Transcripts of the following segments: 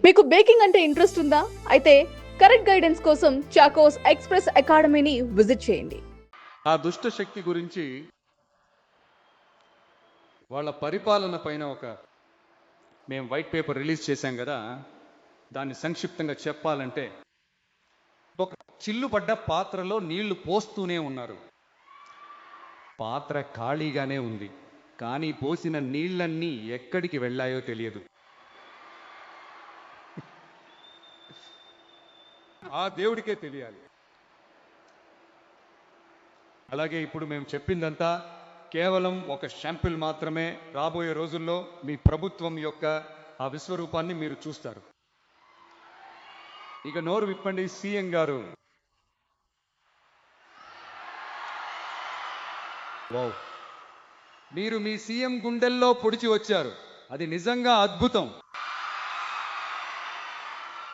మీకు బేకింగ్ అంటే ఇంట్రెస్ట్ ఉందా? అయితే కరెక్ట్ గైడెన్స్ కోసం చాకోస్ ఎక్స్‌ప్రెస్ అకాడమీని విజిట్ చేయండి. ఆ దుష్ట శక్తి గురించి వాళ్ళ పరిపాలన పైన మేము వైట్ పేపర్ రిలీజ్ చేశాం కదా, దాన్ని సంక్షిప్తంగా చెప్పాలంటే ఒక చిల్లు పడ్డ పాత్రలో నీళ్లు పోస్తూనే ఉన్నారు. పాత్ర ఖాళీగానే ఉంది, కానీ పోసిన నీళ్ళన్నీ ఎక్కడికి వెళ్ళాయో తెలియదు. ఆ దేవుడికే తెలియాలి. అలాగే ఇప్పుడు మేము చెప్పిందంతా కేవలం ఒక శాంపిల్ మాత్రమే. రాబోయే రోజుల్లో మీ ప్రభుత్వం యొక్క ఆ విశ్వరూపాన్ని మీరు చూస్తారు. ఇక నోరు విప్పండి సీఎం గారు. వావ్, మీరు మీ సీఎం గుండెల్లో పొడిచి వచ్చారు. అది నిజంగా అద్భుతం.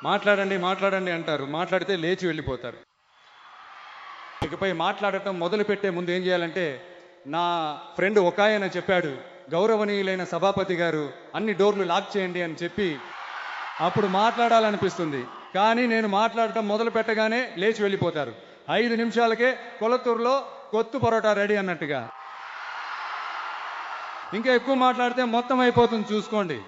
మాట్లాడండి మాట్లాడండి అంటారు, మాట్లాడితే లేచి వెళ్ళిపోతారు. ఇకపై మాట్లాడటం మొదలు పెట్టే ముందు ఏం చేయాలంటే, నా ఫ్రెండ్ ఒక ఆయన చెప్పాడు, గౌరవనీయులైన సభాపతి గారు అన్ని డోర్లు లాక్ చేయండి అని చెప్పి, అప్పుడు మాట్లాడాలనిపిస్తుంది. కానీ నేను మాట్లాడటం మొదలు పెట్టగానే లేచి వెళ్ళిపోతారు. 5 నిమిషాలకే కొలతూరులో కొత్తు పరోటా రెడీ అన్నట్టుగా. ఇంకా ఎక్కువ మాట్లాడితే మొత్తం అయిపోతుంది, చూసుకోండి.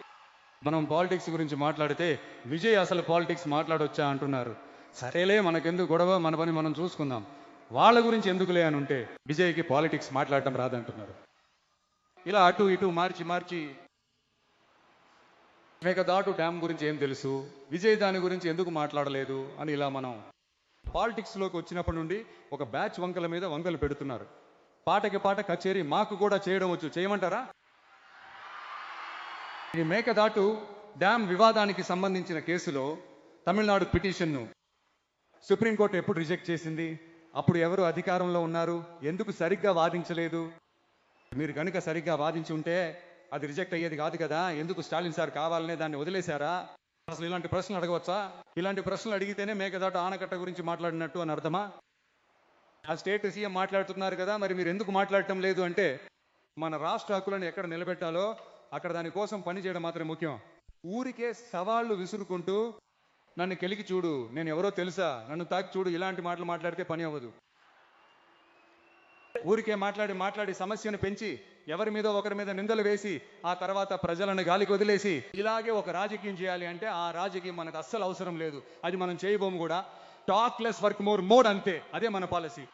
మనం పాలిటిక్స్ గురించి మాట్లాడితే విజయ్ అసలు పాలిటిక్స్ మాట్లాడొచ్చా అంటున్నారు. సరేలే, మనకెందుకు గొడవ, మన పని మనం చూసుకుందాం. వాళ్ళ గురించి ఎందుకులే అని ఉంటే విజయ్కి పాలిటిక్స్ మాట్లాడటం రాదంటున్నారు. ఇలా అటు ఇటు మార్చి మార్చి మేకదాటు డ్యామ్ గురించి ఏం తెలుసు, విజయ్ దాని గురించి ఎందుకు మాట్లాడలేదు అని ఇలా మనం పాలిటిక్స్లోకి వచ్చినప్పటి నుండి ఒక బ్యాచ్ వంకల మీద వంకలు పెడుతున్నారు. పాటకి పాట కచేరీ మాకు కూడా చేయడం వచ్చు, చేయమంటారా? ఈ మేకదాటు డ్యామ్ వివాదానికి సంబంధించిన కేసులో తమిళనాడు పిటిషన్ను సుప్రీంకోర్టు ఎప్పుడు రిజెక్ట్ చేసింది? అప్పుడు ఎవరు అధికారంలో ఉన్నారు? ఎందుకు సరిగ్గా వాదించలేదు? మీరు కనుక సరిగ్గా వాదించి ఉంటే అది రిజెక్ట్ అయ్యేది కాదు కదా. ఎందుకు స్టాలిన్ సార్ కావాలనే దాన్ని వదిలేశారా? అసలు ఇలాంటి ప్రశ్నలు అడగవచ్చా? ఇలాంటి ప్రశ్నలు అడిగితేనే మేకదాటు ఆనకట్ట గురించి మాట్లాడినట్టు అని అర్థమా? ఆ స్టేట్ సీఎం మాట్లాడుతున్నారు కదా, మరి మీరు ఎందుకు మాట్లాడటం లేదు అంటే, మన రాష్ట్ర హక్కులను ఎక్కడ నిలబెట్టాలో అక్కడ దానికోసం పనిచేయడం మాత్రమే ముఖ్యం. ఊరికే సవాళ్ళు విసురుకుంటూ నన్ను కెలికి చూడు, నేను ఎవరో తెలుసా, నన్ను తాకి చూడు, ఇలాంటి మాటలు మాట్లాడితే పని అవ్వదు. ఊరికే మాట్లాడి మాట్లాడి సమస్యను పెంచి ఎవరి మీద ఒకరి మీద నిందలు వేసి ఆ తర్వాత ప్రజలను గాలికి వదిలేసి ఇలాగే ఒక రాజకీయం చేయాలి అంటే ఆ రాజకీయం మనకు అస్సలు అవసరం లేదు. అది మనం చేయబోము కూడా. Talk less work more mode, అంతే. అదే మన పాలసీ.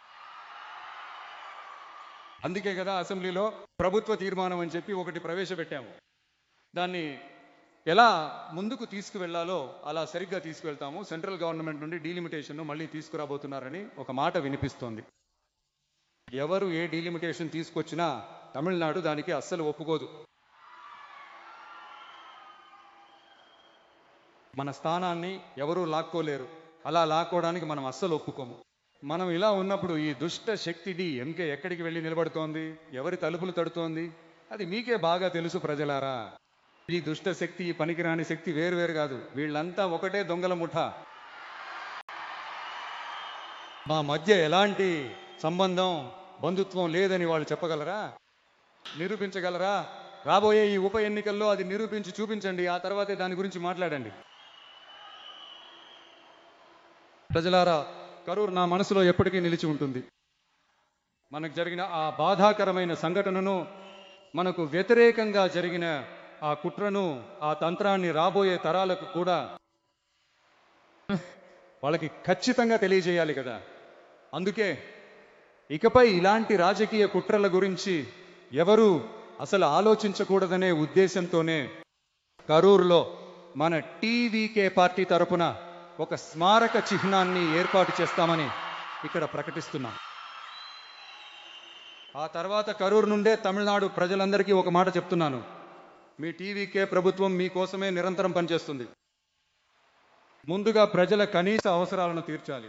అందుకే కదా అసెంబ్లీలో ప్రభుత్వ తీర్మానం అని చెప్పి ఒకటి ప్రవేశపెట్టాము. దాన్ని ఎలా ముందుకు తీసుకువెళ్లాలో అలా సరిగ్గా తీసుకువెళ్తాము. సెంట్రల్ గవర్నమెంట్ నుండి డీలిమిటేషన్ను మళ్ళీ తీసుకురాబోతున్నారని ఒక మాట వినిపిస్తోంది. ఎవరు ఏ డీలిమిటేషన్ తీసుకొచ్చినా తమిళనాడు దానికి అస్సలు ఒప్పుకోదు. మన స్థానాన్ని ఎవరూ లాక్కోలేరు. అలా లాక్కోవడానికి మనం అస్సలు ఒప్పుకోము. మనం ఇలా ఉన్నప్పుడు ఈ దుష్ట శక్తిది ఎంకే ఎక్కడికి వెళ్ళి నిలబడుతోంది, ఎవరి తలుపులు తడుతోంది, అది మీకే బాగా తెలుసు ప్రజలారా. ఈ దుష్ట శక్తి, ఈ పనికిరాని శక్తి వేరు కాదు. వీళ్ళంతా ఒకటే దొంగల ముఠ. మా మధ్య ఎలాంటి సంబంధం, బంధుత్వం లేదని వాళ్ళు చెప్పగలరా? నిరూపించగలరా? రాబోయే ఈ ఉప ఎన్నికల్లో అది నిరూపించి చూపించండి. ఆ తర్వాతే దాని గురించి మాట్లాడండి. ప్రజలారా, కరూర్ నా మనసులో ఎప్పటికీ నిలిచి ఉంటుంది. మనకు జరిగిన ఆ బాధాకరమైన సంఘటనను, మనకు వ్యతిరేకంగా జరిగిన ఆ కుట్రను, ఆ తంత్రాన్ని రాబోయే తరాలకు కూడా వాళ్ళకి ఖచ్చితంగా తెలియజేయాలి కదా. అందుకే ఇకపై ఇలాంటి రాజకీయ కుట్రల గురించి ఎవరు అసలు ఆలోచించకూడదనే ఉద్దేశంతోనే కరూరులో మన టీవీకే పార్టీ తరపున ఒక స్మారక చిహ్నాన్ని ఏర్పాటు చేస్తామని ఇక్కడ ప్రకటిస్తున్నాం. ఆ తర్వాత కరూరు నుండే తమిళనాడు ప్రజలందరికీ ఒక మాట చెప్తున్నాను. మీ టీవీకే ప్రభుత్వం మీకోసమే నిరంతరం పనిచేస్తుంది. ముందుగా ప్రజల కనీస అవసరాలను తీర్చాలి.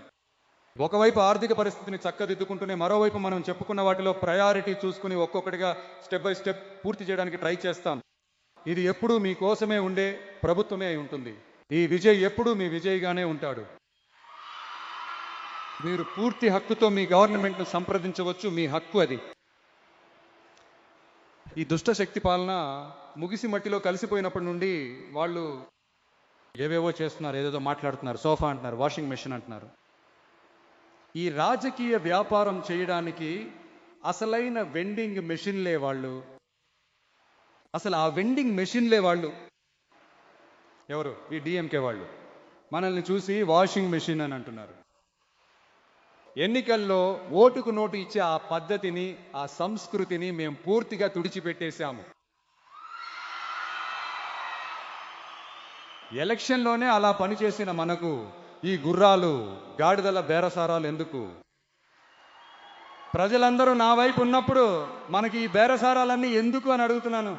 ఒకవైపు ఆర్థిక పరిస్థితిని చక్కదిద్దుకుంటూనే మరోవైపు మనం చెప్పుకున్న వాటిలో ప్రయారిటీ చూసుకుని ఒక్కొక్కటిగా స్టెప్ బై స్టెప్ పూర్తి చేయడానికి ట్రై చేస్తాం. ఇది ఎప్పుడూ మీకోసమే ఉండే ప్రభుత్వమే అయి ఉంటుంది. ఈ విజయ్ ఎప్పుడూ మీ విజయ్గానే ఉంటాడు. మీరు పూర్తి హక్కుతో మీ గవర్నమెంట్ను సంప్రదించవచ్చు, మీ హక్కు అది. ఈ దుష్ట శక్తి పాలన ముగిసి మట్టిలో కలిసిపోయినప్పటి నుండి వాళ్ళు ఏవేవో చేస్తున్నారు, ఏదేదో మాట్లాడుతున్నారు, సోఫా అంటున్నారు, వాషింగ్ మెషిన్ అంటున్నారు. ఈ రాజకీయ వ్యాపారం చేయడానికి అసలైన వెండింగ్ మెషిన్లే వాళ్ళు. అసలు ఆ వెండింగ్ మెషిన్లే వాళ్ళు ఎవరు? ఈ డిఎంకే వాళ్ళు. మనల్ని చూసి వాషింగ్ మెషిన్ అని అంటున్నారు. ఎన్నికల్లో ఓటుకు నోటు ఇచ్చే ఆ పద్ధతిని, ఆ సంస్కృతిని మేము పూర్తిగా తుడిచిపెట్టేశాము. ఎలక్షన్లోనే అలా పనిచేసిన మనకు ఈ గుర్రాలు, గాడిదల బేరసారాలు ఎందుకు? ప్రజలందరూ నా వైపు ఉన్నప్పుడు మనకి ఈ బేరసారాలన్నీ ఎందుకు అని అడుగుతున్నాను.